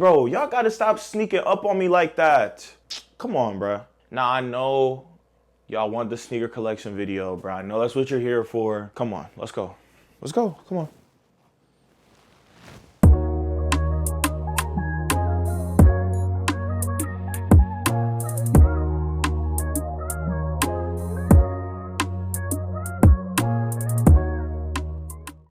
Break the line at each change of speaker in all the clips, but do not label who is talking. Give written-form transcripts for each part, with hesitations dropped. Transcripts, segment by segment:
bro, y'all gotta stop sneaking up on me like that. Come on, bro. Now, I know y'all want the sneaker collection video, bro. I know that's what you're here for. Come on, let's go. Let's go, come on.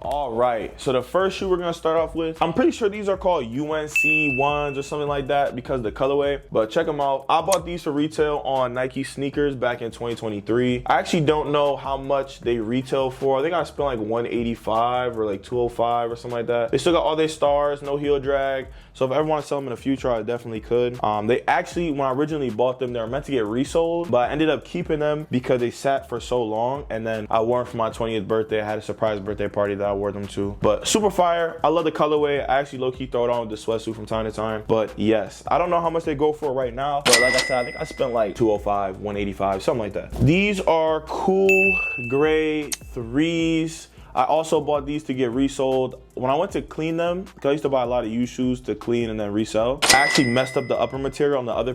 All right, so the first shoe we're gonna start off with, I'm pretty sure these are called UNC ones or something like that because of the colorway, but check them out. I bought these for retail on Nike sneakers back in 2023. I actually don't know how much they retail for. I think I spent like 185 or like 205 or something like that. They still got all their stars, no heel drag. So if I ever want to sell them in the future, I definitely could. They actually, when I originally bought them, they were meant to get resold, but I ended up keeping them because they sat for so long. And then I wore them for my 20th birthday. I had a surprise birthday party that I wore them to. But super fire. I love the colorway. I actually low-key throw it on with the sweatsuit from time to time. But yes, I don't know how much they go for right now. But like I said, I think I spent like 205, 185, something like that. These are cool gray 3s. I also bought these to get resold. When I went to clean them, because I used to buy a lot of used shoes to clean and then resell, I actually messed up the upper material on the other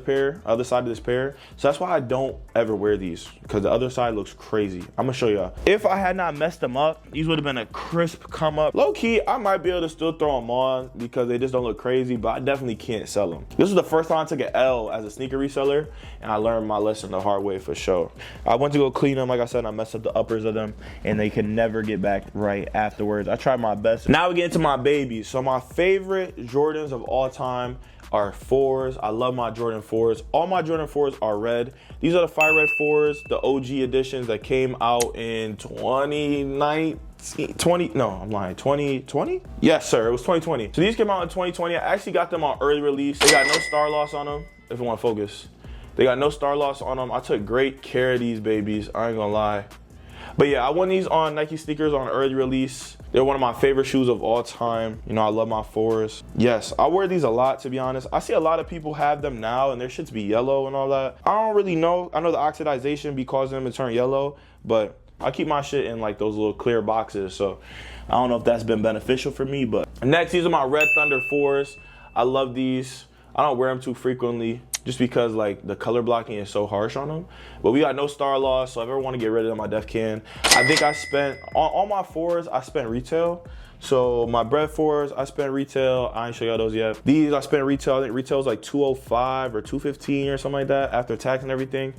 side of this pair. So that's why I don't ever wear these, because the other side looks crazy. I'm gonna show y'all. If I had not messed them up, these would have been a crisp come up. Low key, I might be able to still throw them on because they just don't look crazy, but I definitely can't sell them. This was the first time I took an L as a sneaker reseller, and I learned my lesson the hard way for sure. I went to go clean them, like I said, and I messed up the uppers of them, and they could never get back right afterwards. I tried my best. Now we get into my babies. So my favorite Jordans of all time are 4s. I love my Jordan 4s. All my Jordan 4s are red. These are the Fire Red 4s, the OG editions that came out in 2019. 2020? Yes, sir, it was 2020. So these came out in 2020. I actually got them on early release. They got no star loss on them, if you want to focus. They got no star loss on them. I took great care of these babies, I ain't gonna lie. But yeah, I won these on Nike sneakers on early release. They're one of my favorite shoes of all time. You know, I love my 4s. Yes, I wear these a lot, to be honest. I see a lot of people have them now and their shits be yellow and all that. I don't really know. I know the oxidization be causing them to turn yellow, but I keep my shit in like those little clear boxes. So I don't know if that's been beneficial for me, but next, these are my Red Thunder 4s. I love these. I don't wear them too frequently, just because like the color blocking is so harsh on them. But we got no star loss, so if I ever want to get rid of them, I def can. I think I spent, on all my 4s, I spent retail. So my Bread 4s, I spent retail. I ain't show y'all those yet. These, I spent retail. I think retail is like 205 or 215 or something like that after tax and everything.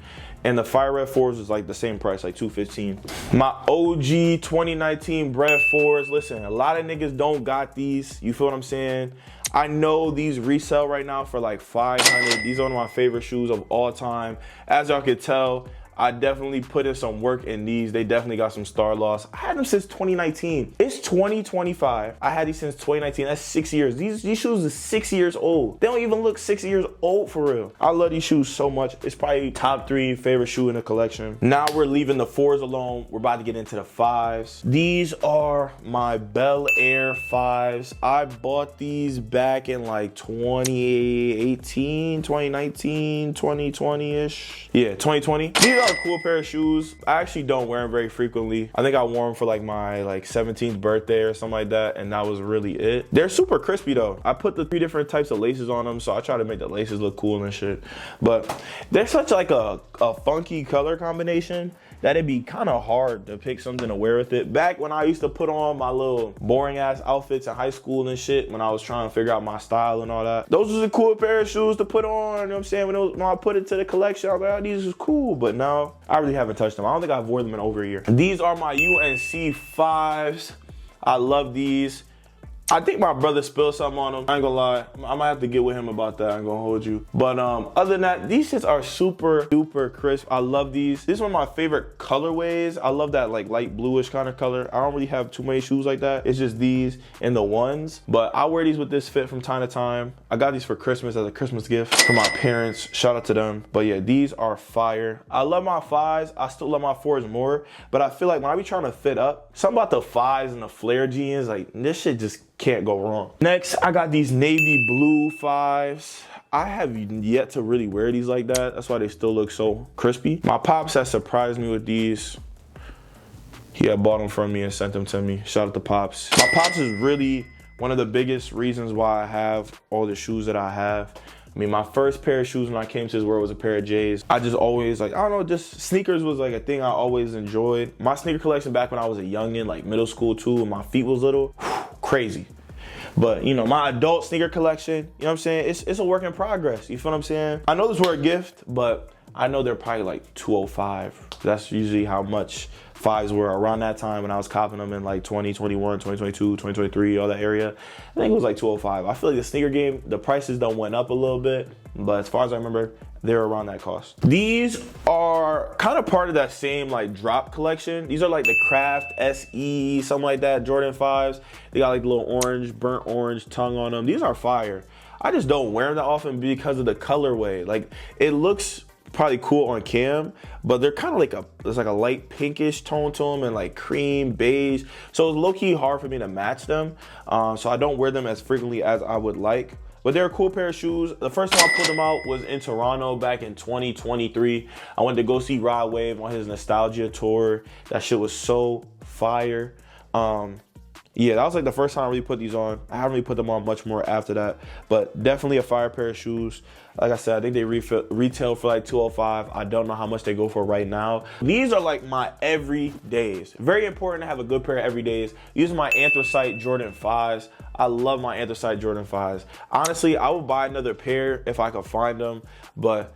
And the Fire Red 4s was like the same price, like 215. My OG 2019 Bread 4s, listen, a lot of niggas don't got these. You feel what I'm saying? I know these resell right now for like 500. These are one of my favorite shoes of all time. As y'all can tell, I definitely put in some work in these. They definitely got some star loss. I had them since 2019. It's 2025. I had these since 2019. That's 6 years. These shoes are 6 years old. They don't even look 6 years old for real. I love these shoes so much. It's probably top 3 favorite shoe in the collection. Now we're leaving the 4s alone. We're about to get into the 5s. These are my Bel Air 5s. I bought these back in like 2018, 2019, 2020-ish. Yeah, 2020. These are a cool pair of shoes. I actually don't wear them very frequently. I think I wore them for like my 17th birthday or something like that, and that was really it. They're super crispy though. I put the 3 different types of laces on them, so I try to make the laces look cool and shit. But they're such like a funky color combination that it'd be kind of hard to pick something to wear with it. Back when I used to put on my little boring ass outfits in high school and shit, when I was trying to figure out my style and all that, those was a cool pair of shoes to put on, you know what I'm saying? When I put it to the collection, I was like, oh, these is cool. But now I really haven't touched them. I don't think I've worn them in over a year. These are my UNC 5s. I love these. I think my brother spilled something on them. I ain't gonna lie. I might have to get with him about that. I ain't gonna hold you. But other than that, these shits are super duper crisp. I love these. This is one of my favorite colorways. I love that like light bluish kind of color. I don't really have too many shoes like that. It's just these and the ones. But I wear these with this fit from time to time. I got these for Christmas as a Christmas gift for my parents. Shout out to them. But yeah, these are fire. I love my 5s. I still love my 4s more. But I feel like when I be trying to fit up, something about the 5s and the flare jeans, like this shit just can't go wrong. Next, I got these navy blue 5s. I have yet to really wear these like that. That's why they still look so crispy. My pops has surprised me with these. He had bought them from me and sent them to me. Shout out to Pops. My Pops is really one of the biggest reasons why I have all the shoes that I have. I mean, my first pair of shoes when I came to this world was a pair of J's. I just always, like, I don't know, just sneakers was like a thing I always enjoyed. My sneaker collection back when I was a youngin', like middle school too, and my feet was little, crazy. But, you know, my adult sneaker collection, you know what I'm saying? It's a work in progress, you feel what I'm saying? I know this were a gift, but I know they're probably like $205. That's usually how much 5s were around that time when I was copping them in like 2021, 2022, 2023, all that area. I think it was like $205. I feel like the sneaker game, the prices done went up a little bit, but as far as I remember, they're around that cost. These are kind of part of that same like drop collection. These are like the Craft SE, something like that, Jordan 5s. They got like the little orange, burnt orange tongue on them. These are fire. I just don't wear them that often because of the colorway. Like, it looks probably cool on cam, but they're kind of like there's like a light pinkish tone to them and like cream, beige. So it's low-key hard for me to match them. So I don't wear them as frequently as I would like. But they're a cool pair of shoes. The first time I pulled them out was in Toronto back in 2023. I went to go see Rod Wave on his Nostalgia tour. That shit was so fire. Yeah, that was like the first time I really put these on. I haven't really put them on much more after that, but definitely a fire pair of shoes. Like I said, I think they retail for like $205. I don't know how much they go for right now. These are like my everydays. Very important to have a good pair of everydays. Using my anthracite Jordan 5s. I love my anthracite Jordan 5s. Honestly, I would buy another pair if I could find them, but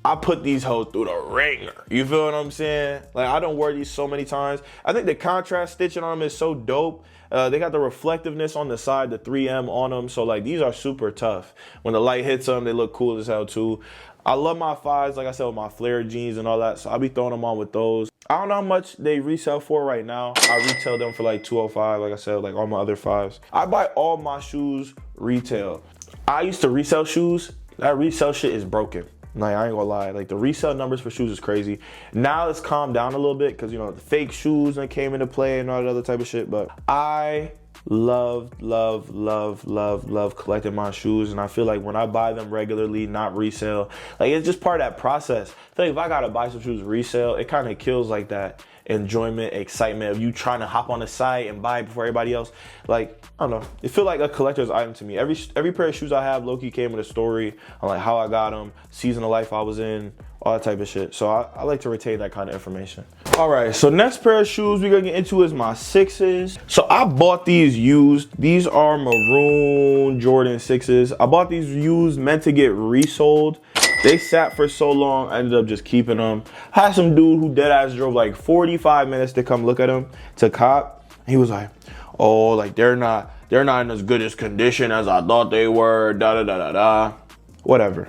I put these hoes through the ringer. You feel what I'm saying? Like, I don't wear these so many times. I think the contrast stitching on them is so dope. They got the reflectiveness on the side, the 3M on them. So like, these are super tough. When the light hits them, they look cool as hell too. I love my 5s, like I said, with my flare jeans and all that. So I'll be throwing them on with those. I don't know how much they resell for right now. I retail them for like $205, like I said, like all my other 5s. I buy all my shoes retail. I used to resell shoes. That resell shit is broken. Like, I ain't gonna lie, like the resale numbers for shoes is crazy. Now it's calmed down a little bit because, you know, the fake shoes that came into play and all that other type of shit. But I love collecting my shoes, and I feel like when I buy them regularly, not resale, like it's just part of that process. I feel like if I gotta buy some shoes resale, it kind of kills like that enjoyment, excitement of you trying to hop on the site and buy it before everybody else. Like, I don't know, it feels like a collector's item to me. Every pair of shoes I have low-key came with a story on like how I got them, season of life I was in, all that type of shit. So I like to retain that kind of information. All right, so next pair of shoes we're gonna get into is my 6s. So I bought these used. These are maroon Jordan 6s. I bought these used, meant to get resold. They sat for so long, I ended up just keeping them. I had some dude who deadass drove like 45 minutes to come look at them to cop. He was like, oh, like they're not in as good as condition as I thought they were, da. Whatever.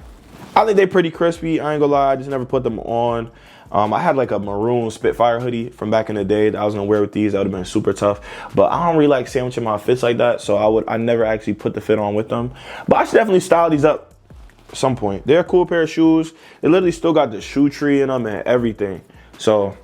I think they're pretty crispy, I ain't gonna lie, I just never put them on. I had like a maroon Spitfire hoodie from back in the day that I was gonna wear with these. That would have been super tough. But I don't really like sandwiching my fits like that, so I never actually put the fit on with them. But I should definitely style these up at some point. They're a cool pair of shoes. They literally still got the shoe tree in them and everything. So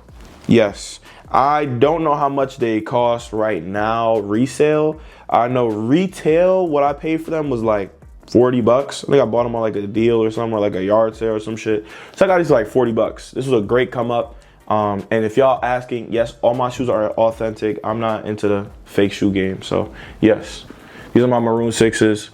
yes, I don't know how much they cost right now resale. I know retail, what I paid for them was like 40 bucks. I think I bought them on like a deal or something, or like a yard sale or some shit. So I got these for like 40 bucks. This was a great come up. And if y'all asking, yes, all my shoes are authentic. I'm not into the fake shoe game. So yes, these are my maroon 6s.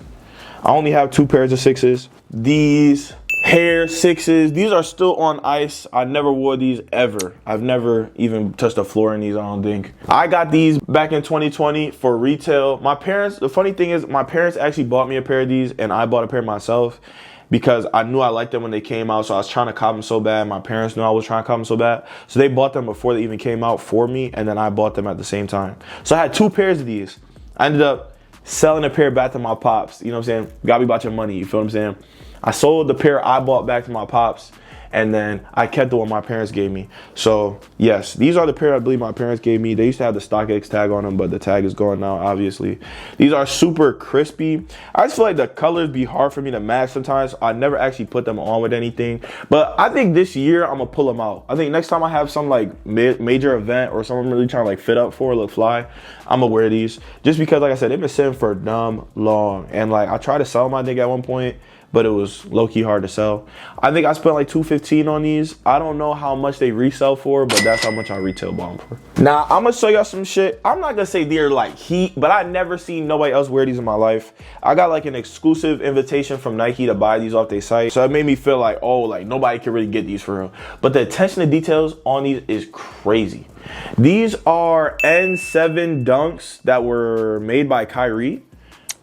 I only have 2 pairs of 6s. These hair 6s, these are still on ice. I never wore these ever. I've never even touched the floor in these, I don't think. I got these back in 2020 for retail. My parents, the funny thing is, my parents actually bought me a pair of these and I bought a pair myself because I knew I liked them when they came out. So I was trying to cop them so bad. My parents knew I was trying to cop them so bad. So they bought them before they even came out for me, and then I bought them at the same time. So I had 2 pairs of these. I ended up selling a pair back to my pops. You know what I'm saying? Gotta be about your money, you feel what I'm saying? I sold the pair I bought back to my pops, and then I kept the one my parents gave me. So yes, these are the pair I believe my parents gave me. They used to have the StockX tag on them, but the tag is gone now, obviously. These are super crispy. I just feel like the colors be hard for me to match sometimes. I never actually put them on with anything, but I think this year I'm gonna pull them out. I think next time I have some like major event or something I'm really trying to like fit up for, look fly, I'm gonna wear these. Just because, like I said, they've been sitting for dumb long, and like I tried to sell my nigga at one point, but it was low-key hard to sell. I think I spent like $215 on these. I don't know how much they resell for, but that's how much I retail bought them for. Now, I'm gonna show y'all some shit. I'm not gonna say they're like heat, but I never seen nobody else wear these in my life. I got like an exclusive invitation from Nike to buy these off their site. So it made me feel like, oh, like nobody can really get these for real. But the attention to details on these is crazy. These are N7 Dunks that were made by Kyrie.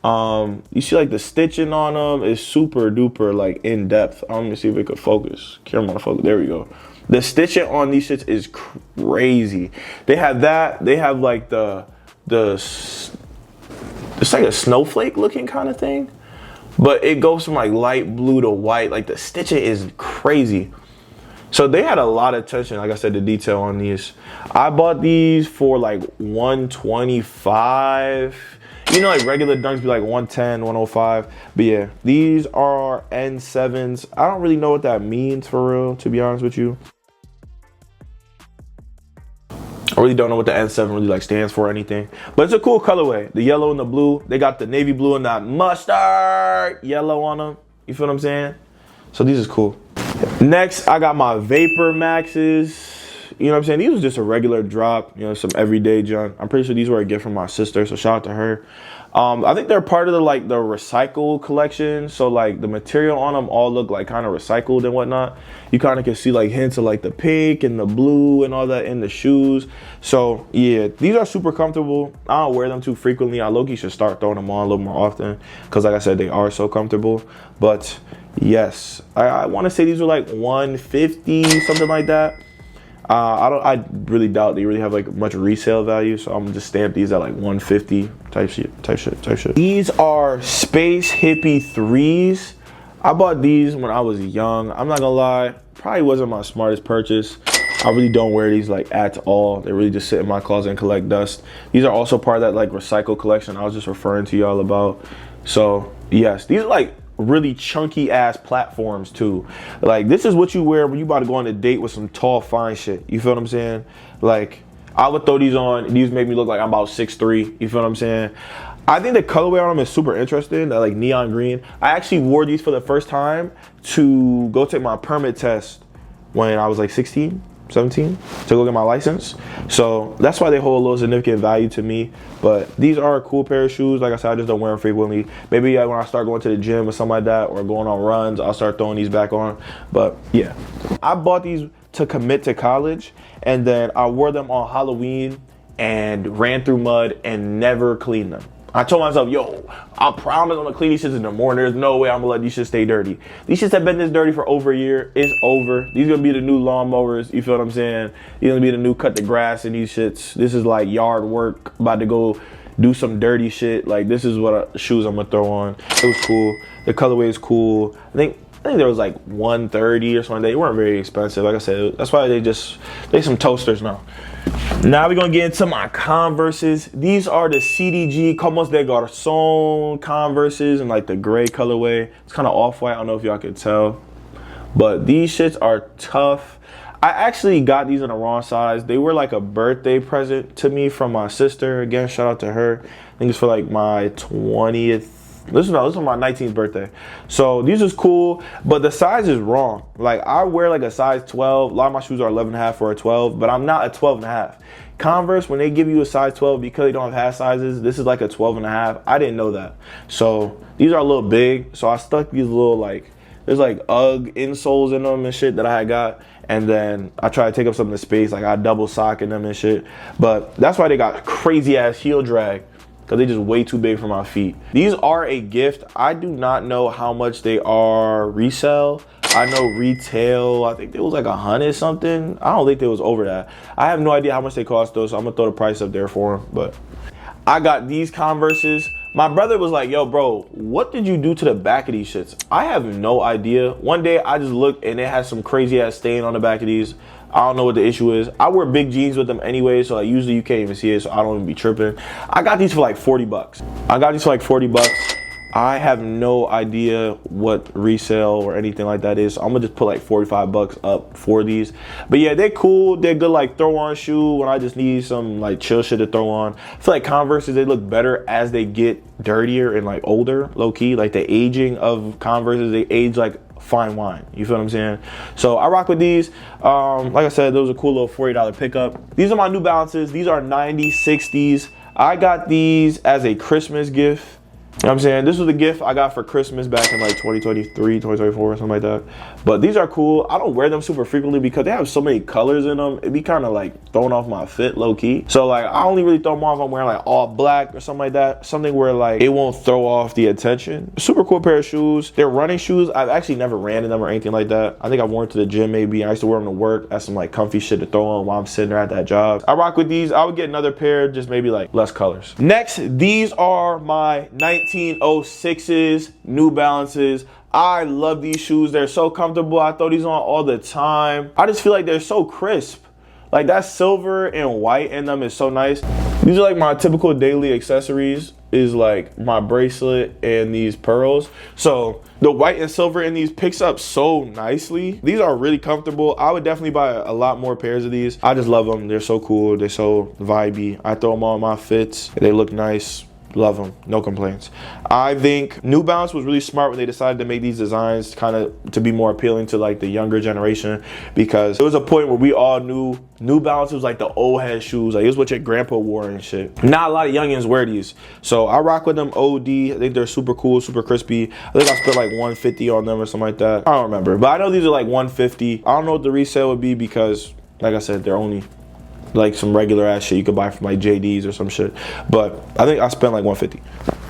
You see like the stitching on them is super duper like in depth. I'm gonna see if it could focus. Camera on focus. There we go. The stitching on these shits is crazy. They have that. They have like it's like a snowflake looking kind of thing, but it goes from like light blue to white. Like the stitching is crazy. So they had a lot of attention, like I said, the detail on these. I bought these for like $125. You know, like regular Dunks be like $110, $105. But yeah, these are N7s. I don't really know what that means for real, to be honest with you. I really don't know what the N7 really like stands for or anything. But it's a cool colorway. The yellow and the blue. They got the navy blue and that mustard yellow on them. You feel what I'm saying? So these is cool. Next, I got my Vapor Maxes. You know what I'm saying? These was just a regular drop, you know, some everyday junk. I'm pretty sure these were a gift from my sister, so shout out to her. I think they're part of the recycle collection. So like the material on them all look like kind of recycled and whatnot. You kind of can see like hints of like the pink and the blue and all that in the shoes. So yeah, these are super comfortable. I don't wear them too frequently. I low-key should start throwing them on a little more often because like I said, they are so comfortable. But yes, I want to say these were like $150, something like that. I really doubt they really have like much resale value, so I'm gonna just stamp these at like $150 type shit. These are Space Hippie 3s. I bought these when I was young. I'm not gonna lie, probably wasn't my smartest purchase. I really don't wear these like at all. They really just sit in my closet and collect dust. These are also part of that like recycle collection I was just referring to y'all about. So yes, these are like really chunky ass platforms too. Like this is what you wear when you about to go on a date with some tall fine shit. You feel what I'm saying? Like I would throw these on. These make me look like I'm about 6'3". You feel what I'm saying? I think the colorway on them is super interesting. That like neon green. I actually wore these for the first time to go take my permit test when I was like 16, 17 to go get my license. So that's why they hold a little significant value to me. But these are a cool pair of shoes. Like I said, I just don't wear them frequently. Maybe when I start going to the gym or something like that, or going on runs, I'll start throwing these back on. But yeah, I bought these to commit to college, and then I wore them on Halloween and ran through mud and never cleaned them. I told myself, yo, I promise I'm gonna clean these shits in the morning. There's no way I'm gonna let these shits stay dirty. These shits have been this dirty for over a year. It's over. These gonna be the new lawnmowers. You feel what I'm saying? These gonna be the new cut the grass in these shits. This is like yard work. About to go do some dirty shit. Like this is what shoes I'm gonna throw on. It was cool. The colorway is cool. I think there was like $130 or something. They weren't very expensive. Like I said, that's why they some toasters now. Now we're gonna get into my Converses. These are the CDG Como de Garçon Converses in like the gray colorway. It's kind of off-white. I don't know if y'all can tell, but these shits are tough. I actually got these in the wrong size. They were like a birthday present to me from my sister. Again, shout out to her. I think it's for like my 20th. This is my 19th birthday. So these is cool, but the size is wrong. Like I wear like a size 12. A lot of my shoes are 11.5 or a 12, but I'm not a 12.5. Converse, when they give you a size 12 because they don't have half sizes, this is like a 12.5. I didn't know that. So these are a little big. So I stuck these little there's like UGG insoles in them and shit that I had got. And then I try to take up some of the space. Like I double sock in them and shit. But that's why they got crazy ass heel drag, because they just way too big for my feet. These are a gift. I do not know how much they are resell. I know retail, I think it was like 100 something. I don't think they was over that. I have no idea how much they cost though, so I'm gonna throw the price up there for them. But I got these Converses. My brother was like, yo bro, what did you do to the back of these shits? I have no idea. One day I just looked and it had some crazy ass stain on the back of these. I don't know what the issue is. I wear big jeans with them anyway, so like usually you can't even see it, so I don't even be tripping. I got these for like 40 bucks. I got these for like 40 bucks. I have no idea what resale or anything like that is. So I'm gonna just put like 45 bucks up for these. But yeah, they're cool. They're good like throw on shoe when I just need some like chill shit to throw on. I feel like Converses, they look better as they get dirtier and like older, low key. Like the aging of Converses, they age like fine wine. You feel what I'm saying? So I rock with these. Like I said, those are a cool little $40 pickup. These are my New Balances. These are 90s, 60s. I got these as a Christmas gift. You know what I'm saying? This was the gift I got for Christmas back in like 2023, 2024 or something like that. But these are cool. I don't wear them super frequently because they have so many colors in them. It'd be kind of like throwing off my fit low key. So like I only really throw them off if I'm wearing like all black or something like that. Something where like it won't throw off the attention. Super cool pair of shoes. They're running shoes. I've actually never ran in them or anything like that. I think I've worn to the gym maybe. I used to wear them to work. That's some like comfy shit to throw on while I'm sitting there at that job. I rock with these. I would get another pair, just maybe like less colors. Next, these are my 1906s New Balances. I love these shoes. They're so comfortable. I throw these on all the time. I just feel like they're so crisp. Like that silver and white in them is so nice. These are like my typical daily accessories, is like my bracelet and these pearls. So the white and silver in these picks up so nicely. These are really comfortable. I would definitely buy a lot more pairs of these. I just love them. They're so cool. They're so vibey. I throw them on my fits. They look nice. Love them, no complaints. I think New Balance was really smart when they decided to make these designs kind of to be more appealing to like the younger generation, because there was a point where we all knew New Balance was like the old head shoes. Like it was what your grandpa wore and shit. Not a lot of youngins wear these. So I rock with them OD. I think they're super cool, super crispy. I think I spent like 150 on them or something like that. I don't remember, but I know these are like 150. I don't know what the resale would be because like I said, they're only like some regular ass shit you could buy from like JD's or some shit. But I think I spent like 150.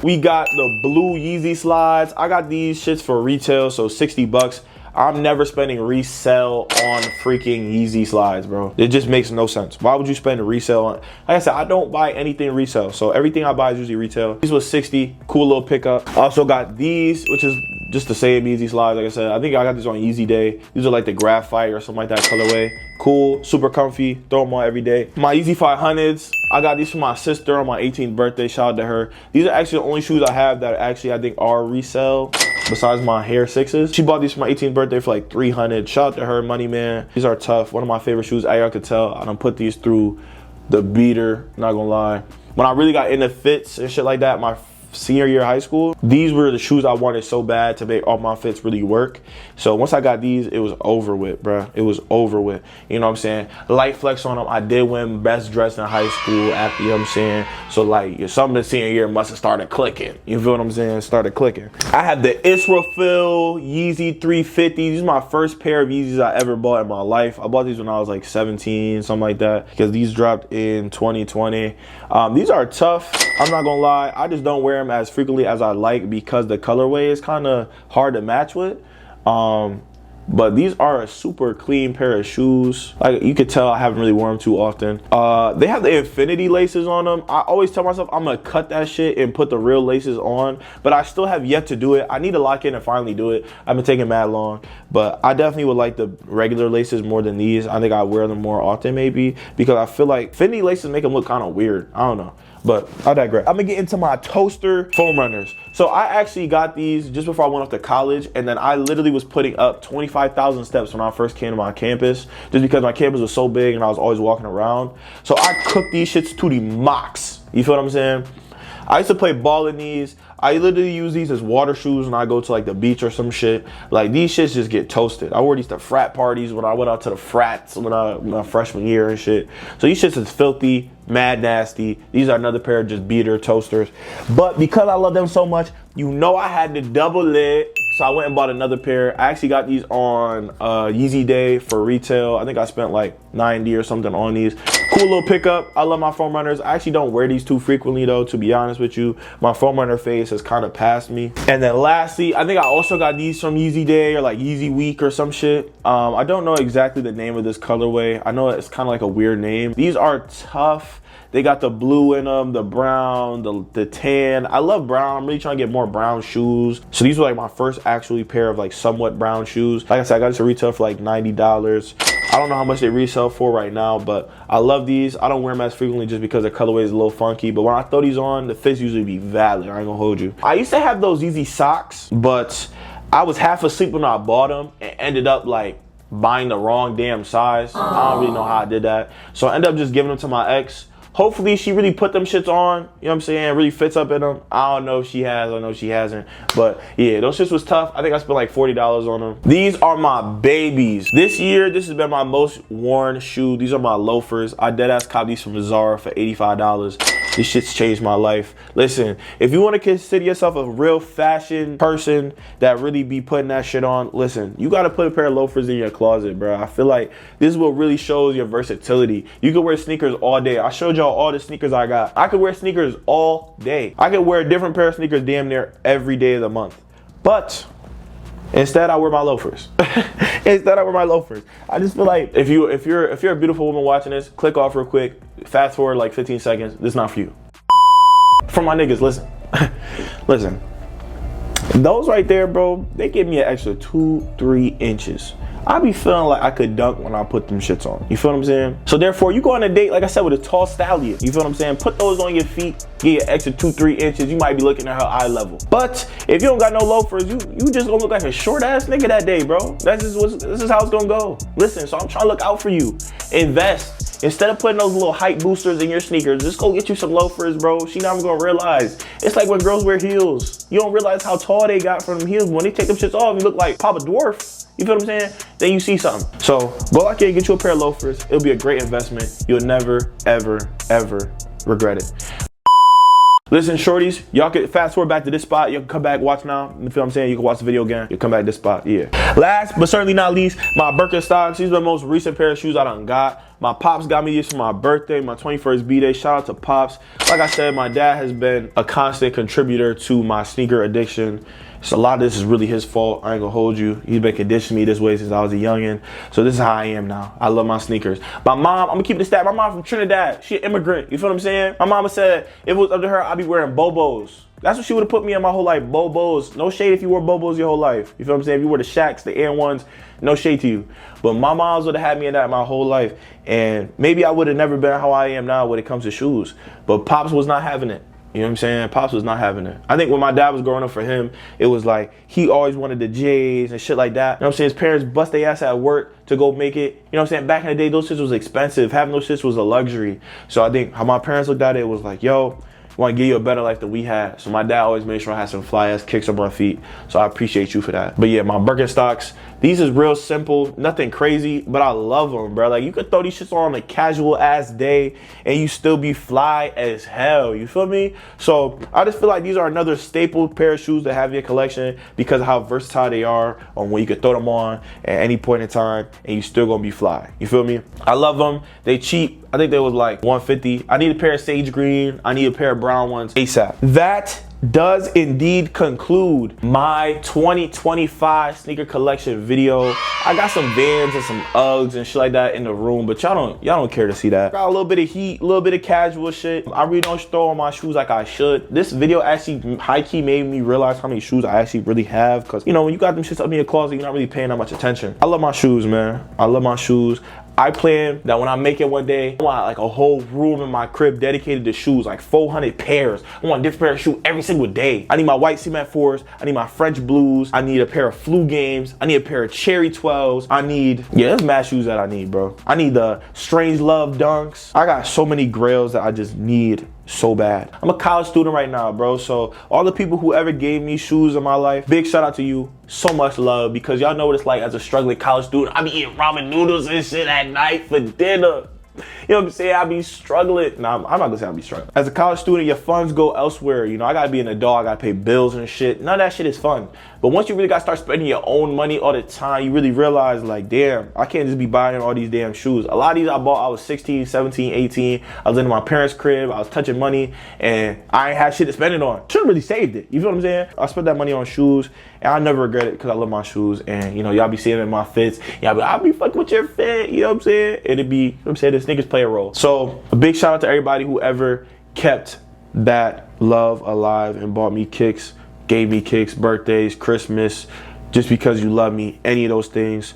We got the blue Yeezy slides. I got these shits for retail, so 60 bucks. I'm never spending resale on freaking Yeezy slides, bro. It just makes no sense. Why would you spend a resale on? Like I said, I don't buy anything resale, so everything I buy is usually retail. These was 60, cool little pickup. Also got these, which is just the same Yeezy slides. Like I said, I think I got these on Yeezy Day. These are like the graphite or something like that colorway. Cool, super comfy, throw them on every day. My Yeezy 500s, I got these for my sister on my 18th birthday. Shout out to her. These are actually the only shoes I have that actually I think are resale, besides my Hair 6s. She bought these for my 18th birthday for like 300. Shout out to her, money man. These are tough. One of my favorite shoes. As y'all could tell, I done put these through the beater, not gonna lie. When I really got into fits and shit like that, my senior year of high school, these were the shoes I wanted so bad to make all my fits really work. So once I got these, it was over with, bruh. It was over with. You know what I'm saying? Light flex on them. I did win best dressed in high school after, you know what I'm saying? So like, something the senior year must have started clicking. You feel what I'm saying? Started clicking. I have the Israfil Yeezy 350. These are my first pair of Yeezys I ever bought in my life. I bought these when I was like 17, something like that, because these dropped in 2020. These are tough. I'm not gonna lie. I just don't wear them as frequently as I like because the colorway is kind of hard to match with. But these are a super clean pair of shoes. Like you could tell I haven't really worn them too often. They have the infinity laces on them. I always tell myself I'm gonna cut that shit and put the real laces on, but I still have yet to do it. I need to lock in and finally do it. I've been taking mad long, but I definitely would like the regular laces more than these. I think I wear them more often maybe because I feel like infinity laces make them look kind of weird. I don't know. But I digress. I'm gonna get into my toaster foam runners. So I actually got these just before I went off to college, and then I literally was putting up 25,000 steps when I first came to my campus, just because my campus was so big and I was always walking around. So I cooked these shits to the max. You feel what I'm saying? I used to play ball in these. I literally use these as water shoes when I go to like the beach or some shit. Like these shits just get toasted. I wore these to frat parties when I went out to the frats when my freshman year and shit. So these shits is filthy, mad nasty. These are another pair of just beater toasters. But because I love them so much, you know I had to double it. So I went and bought another pair. I actually got these on Yeezy Day for retail. I think I spent like 90 or something on these. Cool little pickup. I love my foam runners. I actually don't wear these too frequently though, to be honest with you. My foam runner phase has kind of passed me. And then lastly, I think I also got these from Yeezy Day or like Yeezy Week or some shit. I don't know exactly the name of this colorway. I know it's kind of like a weird name. These are tough. They got the blue in them, the brown, the tan. I love brown. I'm really trying to get more brown shoes. So these were like my first actually pair of like somewhat brown shoes. Like I said, I got this to retail for like $90. I don't know how much they resell for right now, but I love these. I don't wear them as frequently just because the colorway is a little funky, but when I throw these on, the fits usually be valid. I ain't gonna hold you. I used to have those Yeezy socks, but I was half asleep when I bought them and ended up like buying the wrong damn size. I don't really know how I did that. So I ended up just giving them to my ex. Hopefully she really put them shits on, you know what I'm saying, really fits up in them. I don't know if she has, I know she hasn't. But yeah, those shits was tough. I think I spent like $40 on them. These are my babies. This year, this has been my most worn shoe. These are my loafers. I deadass copped these from Zara for $85. This shit's changed my life. Listen, if you want to consider yourself a real fashion person that really be putting that shit on, listen, you got to put a pair of loafers in your closet, bro. I feel like this is what really shows your versatility. You can wear sneakers all day. I showed y'all all the sneakers I got. I could wear sneakers all day. I could wear a different pair of sneakers damn near every day of the month. But instead, I wear my loafers. Instead, I wear my loafers. I just feel like if you're a beautiful woman watching this, click off real quick. Fast forward like 15 seconds. This is not for you. For my niggas, listen. Listen. Those right there, bro, they give me an extra 2-3 inches. I be feeling like I could dunk when I put them shits on. You feel what I'm saying? So therefore, you go on a date, like I said, with a tall stallion. You feel what I'm saying? Put those on your feet, get an extra 2-3 inches. You might be looking at her eye level. But if you don't got no loafers, you just gonna look like a short ass nigga that day, bro. This is how it's gonna go. Listen, so I'm trying to look out for you. Invest. Instead of putting those little height boosters in your sneakers, just go get you some loafers, bro. She not even gonna realize. It's like when girls wear heels. You don't realize how tall they got from them heels. When they take them shits off, you look like Papa Dwarf. You feel what I'm saying? Then you see something. So go out there and get you a pair of loafers. It'll be a great investment. You'll never, ever, ever regret it. Listen, shorties, y'all can fast forward back to this spot. You can come back, watch now. You feel what I'm saying? You can watch the video again. You come back to this spot, yeah. Last, but certainly not least, my Birkenstocks. These are the most recent pair of shoes I done got. My pops got me these for my birthday, my 21st B-Day. Shout out to Pops. Like I said, my dad has been a constant contributor to my sneaker addiction. So a lot of this is really his fault. I ain't gonna hold you. He's been conditioning me this way since I was a youngin'. So this is how I am now. I love my sneakers. My mom, I'm gonna keep it a stat. My mom from Trinidad. She an immigrant. You feel what I'm saying? My mama said if it was up to her, I'd be wearing Bobos. That's what she would have put me in my whole life. Bobos. No shade if you wore Bobos your whole life. You feel what I'm saying? If you wore the Shaqs, the Air Ones, no shade to you. But my moms would have had me in that my whole life. And maybe I would have never been how I am now when it comes to shoes. But Pops was not having it. You know what I'm saying? Pops was not having it. I think when my dad was growing up, for him, it was like he always wanted the J's and shit like that. You know what I'm saying? His parents bust their ass at work to go make it. You know what I'm saying? Back in the day, those shits was expensive. Having those shits was a luxury. So I think how my parents looked at it was like, yo, we want to give you a better life than we had. So my dad always made sure I had some fly ass kicks on my feet. So I appreciate you for that. But yeah, my Birkenstocks, these is real simple, nothing crazy, but I love them, bro. Like you could throw these shits on a casual ass day and you still be fly as hell. You feel me? So I just feel like these are another staple pair of shoes to have in your collection because of how versatile they are on when you could throw them on at any point in time and you still gonna be fly. You feel me? I love them. They cheap. I think they was like $150. I need a pair of sage green. I need a pair of brown ones ASAP. That does indeed conclude my 2025 sneaker collection video. I got some Vans and some Uggs and shit like that in the room, but y'all don't care to see that. Got a little bit of heat, a little bit of casual shit. I really don't throw on my shoes like I should. This video actually high-key made me realize how many shoes I actually really have, because you know when you got them shits up in your closet, you're not really paying that much attention. I love my shoes, man. I love my shoes. I plan that when I make it one day, I want like a whole room in my crib dedicated to shoes, like 400 pairs. I want a different pair of shoes every single day. I need my white cement 4s. I need my French blues. I need a pair of Flu Games. I need a pair of Cherry 12s. There's mad shoes that I need, bro. I need the Strange Love Dunks. I got so many grails that I just need so bad. I'm a college student right now, bro. So all the people who ever gave me shoes in my life, big shout out to you. So much love, because y'all know what it's like as a struggling college student. I be eating ramen noodles and shit at night for dinner. You know what I'm saying? I be struggling. Nah, I'm not gonna say I be struggling. As a college student, your funds go elsewhere. You know, I gotta be an adult. I gotta pay bills and shit. None of that shit is fun. But once you really gotta start spending your own money all the time, you really realize like, damn, I can't just be buying all these damn shoes. A lot of these I bought, I was 16, 17, 18. I was in my parents' crib. I was touching money and I ain't had shit to spend it on. Should've really saved it. You feel what I'm saying? I spent that money on shoes and I never regret it because I love my shoes. And you know, y'all be seeing it in my fits. Y'all be, I'll be fucking with your fit. You know what I'm saying? It'd be, you know what I'm saying? The sneakers play play a role. So a big shout out to everybody who ever kept that love alive and bought me kicks, gave me kicks, birthdays, Christmas, just because you love me, any of those things.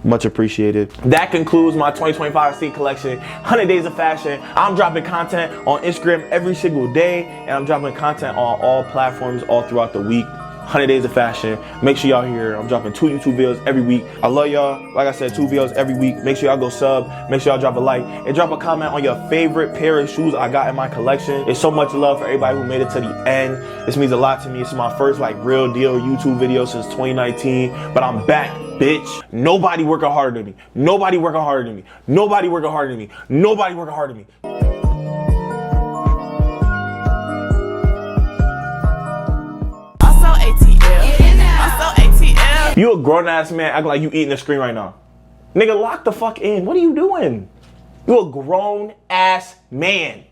Much appreciated. That concludes my 2025 Sneak Collection, 100 Days of Fashion. I'm dropping content on Instagram every single day, and I'm dropping content on all platforms all throughout the week. 100 Days of Fashion. Make sure y'all here. I'm dropping 2 YouTube videos every week. I love y'all. Like I said, 2 videos every week. Make sure y'all go sub. Make sure y'all drop a like and drop a comment on your favorite pair of shoes I got in my collection. It's so much love for everybody who made it to the end. This means a lot to me. It's my first like real deal YouTube video since 2019, but I'm back, bitch. Nobody working harder than me. Nobody working harder than me. Nobody working harder than me. Nobody working harder than me. You a grown ass man acting like you eating the screen right now. Nigga, lock the fuck in. What are you doing? You a grown ass man.